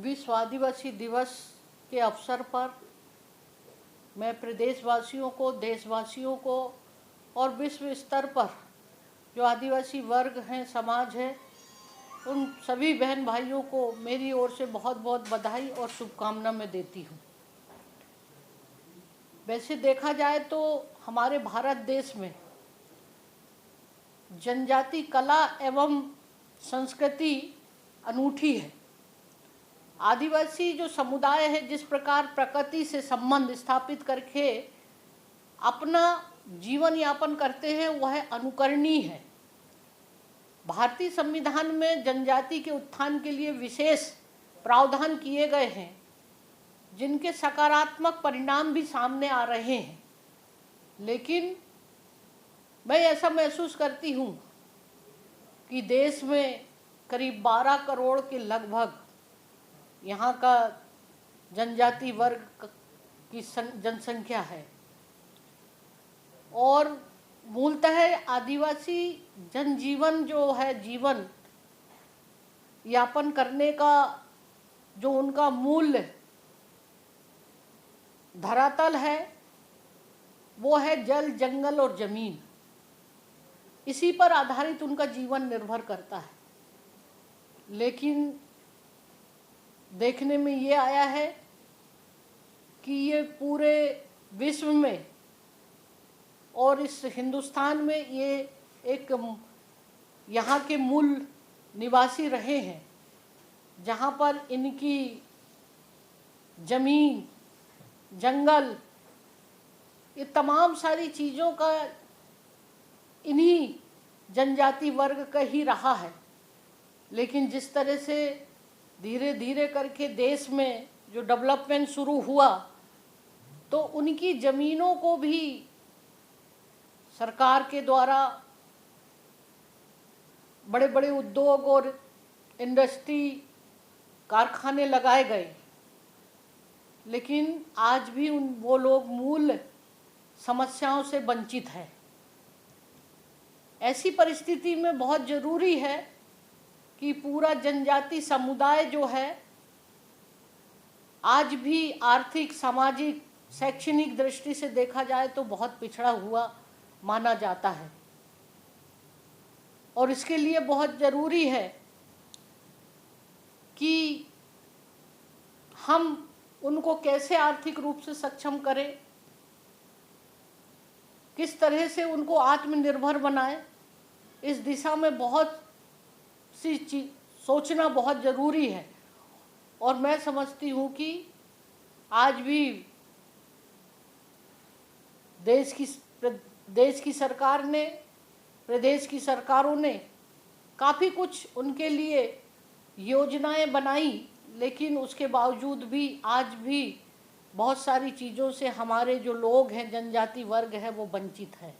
विश्व आदिवासी दिवस के अवसर पर मैं प्रदेशवासियों को, देशवासियों को और विश्व स्तर पर जो आदिवासी वर्ग हैं, समाज है, उन सभी बहन भाइयों को मेरी ओर से बहुत बहुत बधाई और शुभकामना मैं देती हूँ। वैसे देखा जाए तो हमारे भारत देश में जनजाति कला एवं संस्कृति अनूठी है। आदिवासी जो समुदाय है, जिस प्रकार प्रकृति से संबंध स्थापित करके अपना जीवन यापन करते हैं, वह अनुकरणीय है। भारतीय संविधान में जनजाति के उत्थान के लिए विशेष प्रावधान किए गए हैं, जिनके सकारात्मक परिणाम भी सामने आ रहे हैं। लेकिन मैं ऐसा महसूस करती हूँ कि देश में करीब 12 करोड़ के लगभग यहाँ का जनजाति वर्ग की जनसंख्या है और मूलतः आदिवासी जनजीवन जो है, जीवन यापन करने का जो उनका मूल धरातल है, वो है जल, जंगल और जमीन। इसी पर आधारित उनका जीवन निर्भर करता है। लेकिन देखने में ये आया है कि ये पूरे विश्व में और इस हिंदुस्तान में ये एक यहाँ के मूल निवासी रहे हैं, जहाँ पर इनकी जमीन, जंगल, ये तमाम सारी चीज़ों का इन्हीं जनजाति वर्ग का ही रहा है। लेकिन जिस तरह से धीरे धीरे करके देश में जो डेवलपमेंट शुरू हुआ, तो उनकी ज़मीनों को भी सरकार के द्वारा बड़े बड़े उद्योग और इंडस्ट्री, कारखाने लगाए गए। लेकिन आज भी वो लोग मूल समस्याओं से वंचित हैं। ऐसी परिस्थिति में बहुत ज़रूरी है कि पूरा जनजाति समुदाय जो है, आज भी आर्थिक, सामाजिक, शैक्षणिक दृष्टि से देखा जाए तो बहुत पिछड़ा हुआ माना जाता है। और इसके लिए बहुत ज़रूरी है कि हम उनको कैसे आर्थिक रूप से सक्षम करें, किस तरह से उनको आत्मनिर्भर बनाएं। इस दिशा में बहुत सी चीज सोचना बहुत ज़रूरी है। और मैं समझती हूँ कि आज भी देश की सरकार ने, प्रदेश की सरकारों ने काफ़ी कुछ उनके लिए योजनाएं बनाई, लेकिन उसके बावजूद भी आज भी बहुत सारी चीज़ों से हमारे जो लोग हैं, जनजाति वर्ग है, वो वंचित है।